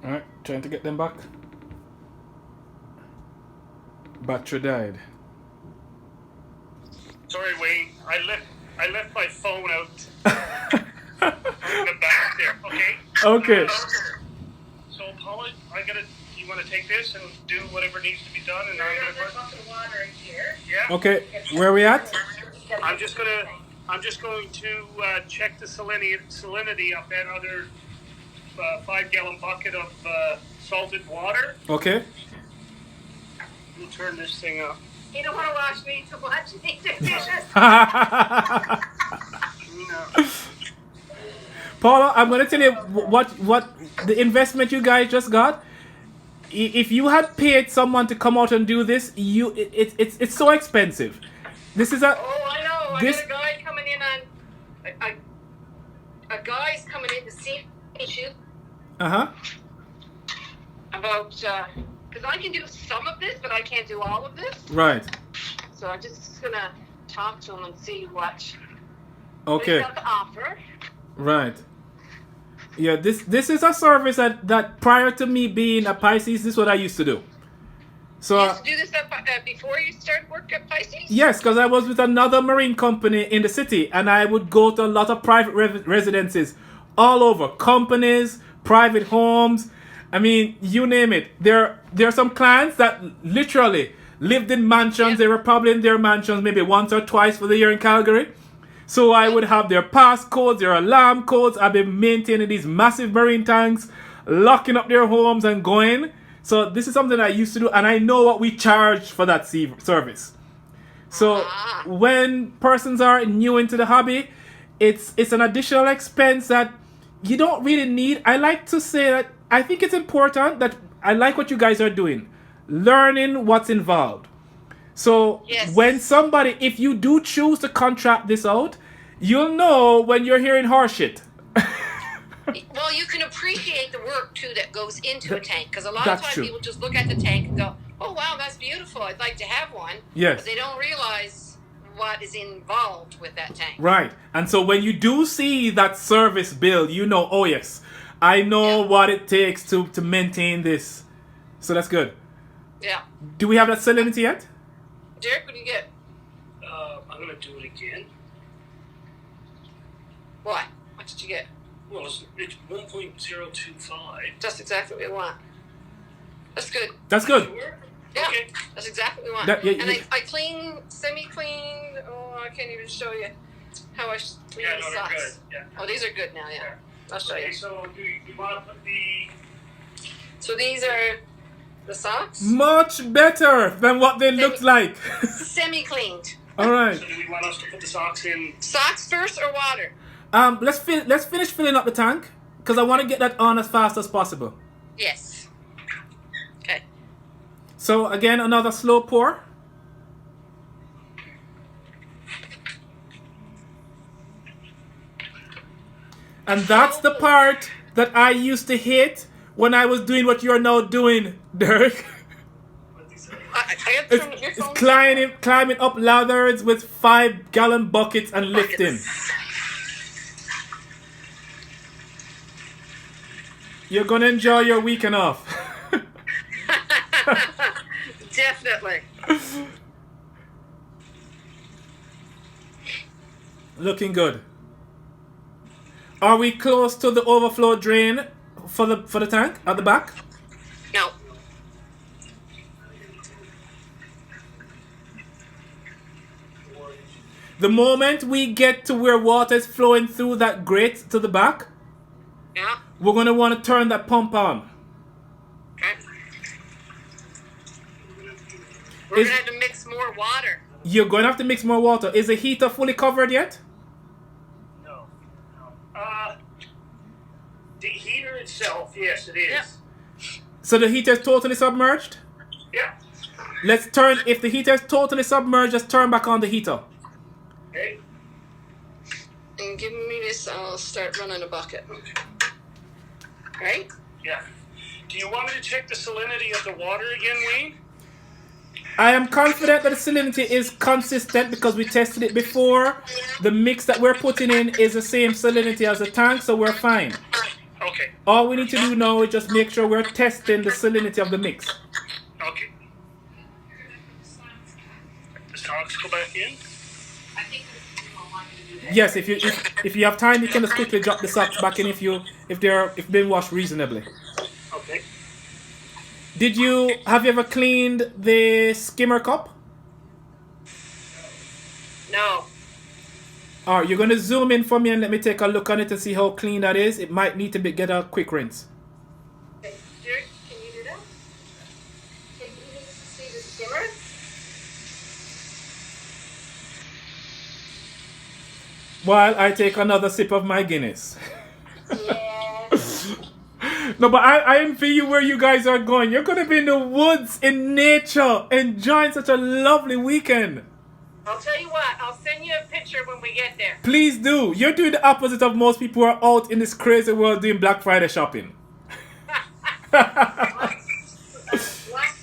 Alright, trying to get them back. Battery died. Sorry, Wayne. I left my phone out in the back there. Okay. Okay. So Paula, you want to take this and do whatever needs to be done, and I'm gonna There's a bucket of water in here. Yeah. Okay, where are we at? I'm just going to check the salinity of that other 5-gallon bucket of salted water. Okay. We'll turn this thing up. You don't want to wash me to watch me do dishes. No. Paula, I'm going to tell you what the investment you guys just got. If you had paid someone to come out and do this, it's so expensive. This is a. Oh, I know. This, I got a guy coming in on. A guy's coming in to see me Uh-huh. about because I can do some of this, but I can't do all of this. Right. So I'm just gonna talk to him and see what Okay. he's got to offer. Right. Yeah, this is a service that prior to me being a Pisces, this is what I used to do. So You used to do this before you started work at Pisces? yes, because I was with another marine company in the city, and I would go to a lot of private residences all over, companies, private homes. I mean, you name it. There are some clients that literally lived in mansions. Yeah. They were probably in their mansions maybe once or twice for the year in Calgary. So I would have their passcodes, their alarm codes. I've been maintaining these massive marine tanks, locking up their homes and going. So this is something I used to do, and I know what we charge for that service. So when persons are new into the hobby, it's an additional expense that you don't really need. I like to say that I think it's important that I like what you guys are doing, learning what's involved. So Yes. when somebody, if you do choose to contract this out, you'll know when you're hearing horseshit. Well, you can appreciate the work too that goes into a tank, because a lot of That's times true. people just look at the tank and go, "Oh wow, that's beautiful. I'd like to have one." Yes. But they don't realize what is involved with that tank. Right. And so when you do see that service bill, you know, oh yes, I know what it takes to maintain this. So that's good. Yeah. Do we have that salinity yet? Derek, what do you get? I'm gonna do it again. What? What did you get? Well, it's 1.025. Just exactly what we want. That's good. That's good. Sure? Yeah. Okay. That's exactly what we want. That- yeah, and yeah. I semi-cleaned. Oh, I can't even show you how I clean Yeah, the no, they're socks. good. Yeah. Oh, these are good now. Yeah. I'll show Okay, you. so do you want to put the... So these are the socks, Much better than what they looked like. semi-cleaned. All right. So do we want us to put the socks in? Socks first or water? Let's finish filling up the tank because I want to get that on as fast as possible. Yes. Okay. So again, another slow pour. And that's the part that I used to hate when I was doing what you're now doing, Derek. I have to turn your It's phone. climbing up ladders with 5-gallon buckets and lifting. You're gonna enjoy your weekend off. Definitely. Looking good. Are we close to the overflow drain for the tank at the back? No. The moment we get to where water is flowing through that grate to the back, Yeah. we're gonna want to turn that pump on. Okay. We're gonna have to mix more water. You're gonna have to mix more water. Is the heater fully covered yet? No. The heater itself, yes, it is. Yeah. So the heater is totally submerged? Yeah. Let's turn, if the heater is totally submerged, just turn back on the heater. Okay. And give me this, I'll start running a bucket. Right? Yeah. Do you want me to check the salinity of the water again, Wayne? I am confident that the salinity is consistent because we tested it before. The mix that we're putting in is the same salinity as the tank, so we're fine. Okay. Okay. All we need to do now is just make sure we're testing the salinity of the mix. Okay. The socks go back in. I think we want you to do that. Yes, if you have time, you can just quickly drop the socks back in if been washed reasonably. Okay. Have you ever cleaned the skimmer cup? No. Alright, you're gonna zoom in for me and let me take a look on it and see how clean that is. It might need to get a quick rinse. Okay, Stuart, can you do that? Can you see the skimmer? While I take another sip of my Guinness. Yes. No, but I envy you where you guys are going. You're gonna be in the woods, in nature, enjoying such a lovely weekend. I'll tell you what, I'll send you a picture when we get there. Please do. You're doing the opposite of most people who are out in this crazy world doing Black Friday shopping. Black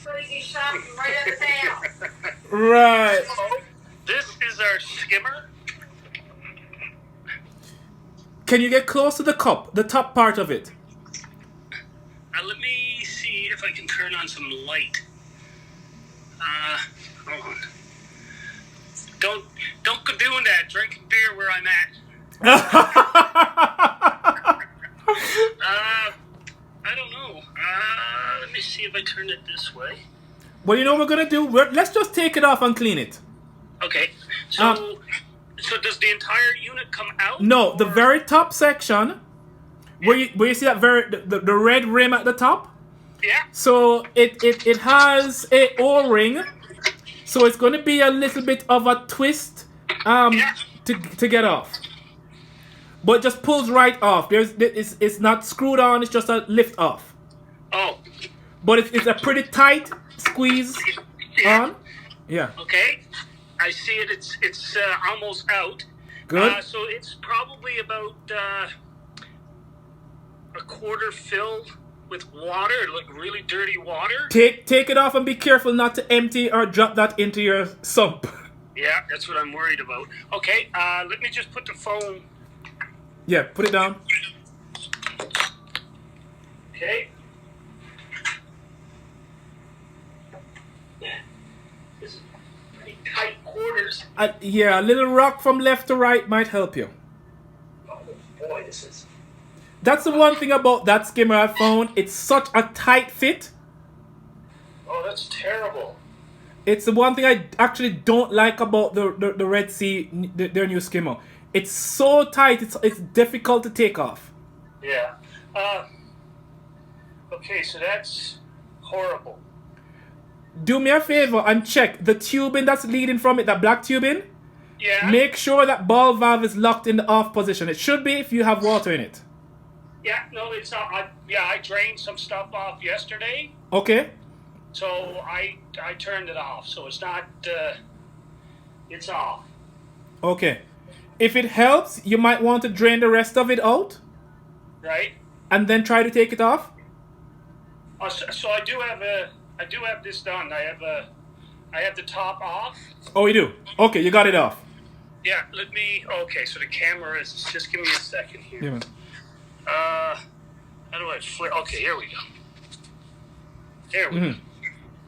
Friday shopping right out of town. Right. So, this is our skimmer. Can you get close to the cup, the top part of it? Let me see if I can turn on some light. Hold on. Don't go doing that. Drinking beer where I'm at. I don't know. Let me see if I turn it this way. Well, you know what we're gonna do? Let's just take it off and clean it. Okay. So does the entire unit come out? No, the very top section, where you see that the red rim at the top. Yeah. So it has a O-ring, so it's going to be a little bit of a twist to get off. But it just pulls right off. It's not screwed on. It's just a lift off. Oh. But it's a pretty tight squeeze on. Yeah. Okay. I see it. It's almost out. Good. So it's probably about a quarter filled with water, like really dirty water. Take it off and be careful not to empty or drop that into your sump. Yeah, that's what I'm worried about. Okay, let me just put the phone. Yeah, put it down. Okay. This is pretty tight quarters. Yeah, a little rock from left to right might help you. Oh boy, this is. That's the one thing about that skimmer I found. It's such a tight fit. Oh, that's terrible. It's the one thing I actually don't like about the Red Sea, their new skimmer. It's so tight, it's difficult to take off. Yeah. Okay, so that's horrible. Do me a favor and check the tubing that's leading from it, that black tubing. Yeah. Make sure that ball valve is locked in the off position. It should be if you have water in it. Yeah, no, it's not. I drained some stuff off yesterday, Okay. so I turned it off. So it's not. It's off. Okay. If it helps, you might want to drain the rest of it out Right. and then try to take it off. So I do have this done. I have the top off. Oh, you do? Okay, you got it off. Yeah. Let me. Okay. So the camera is. Just give me a second here. Yeah, man. How do I flip? Okay, here we go. There we go.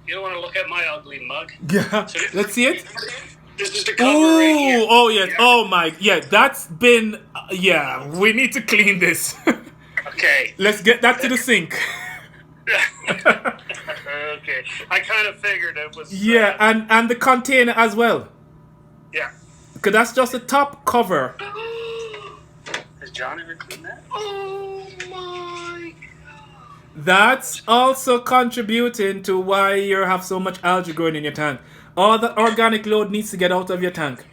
You don't want to look at my ugly mug. Yeah. So Let's see it. This is the cover right here. Ooh, oh yes. Yeah. Oh my, yeah. That's been. Yeah, we need to clean this. Okay. Let's get that to the sink. Okay. I kind of figured it was. Yeah, and the container as well. Yeah. Cause that's just the top cover. Has John ever cleaned that? Oh my god. That's also contributing to why you have so much algae growing in your tank. All the organic load needs to get out of your tank.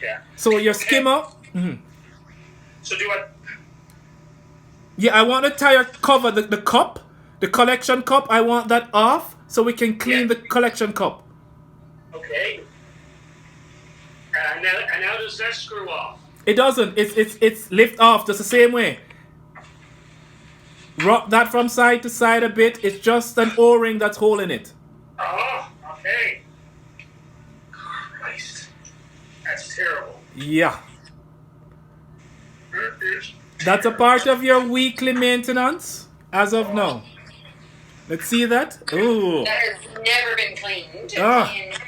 Yeah. So your skimmer. So do I? Yeah, I want the tire cover, the cup, the collection cup. I want that off so we can clean the collection cup. Okay. And now does that screw off? It doesn't. It's lift off just the same way. Rock that from side to side a bit. It's just an O-ring that's holding it. Oh, okay. Christ. That's terrible. Yeah. That's a part of your weekly maintenance as of now. Let's see that. Ooh. That has never been cleaned. Ah. And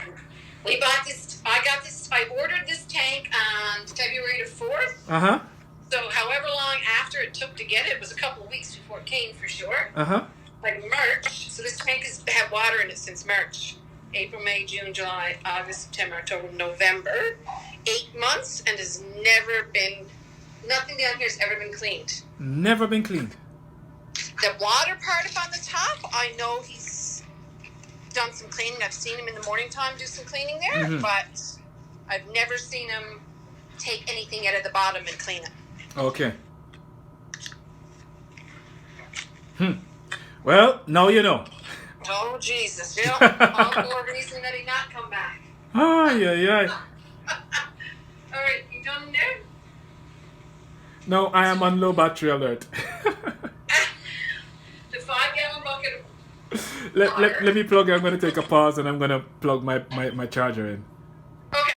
we bought this. I ordered this tank on February the 4th. Uh-huh. So however long after it took to get it was a couple of weeks before it came for sure. Uh-huh. Like March. So this tank has had water in it since March. April, May, June, July, August, September, October, November. 8 months and has never been, nothing down here has ever been cleaned. Never been cleaned. The water part up on the top, I know he's done some cleaning. I've seen him in the morning time do some cleaning there, but I've never seen him take anything out of the bottom and clean it. Okay. Well, now you know. Oh, Jesus. You know, all more reason that he not come back. Yeah. All right, you done there? No, I am on low battery alert. The 5-gallon bucket of Let me plug it. I'm going to take a pause and I'm going to plug my charger in.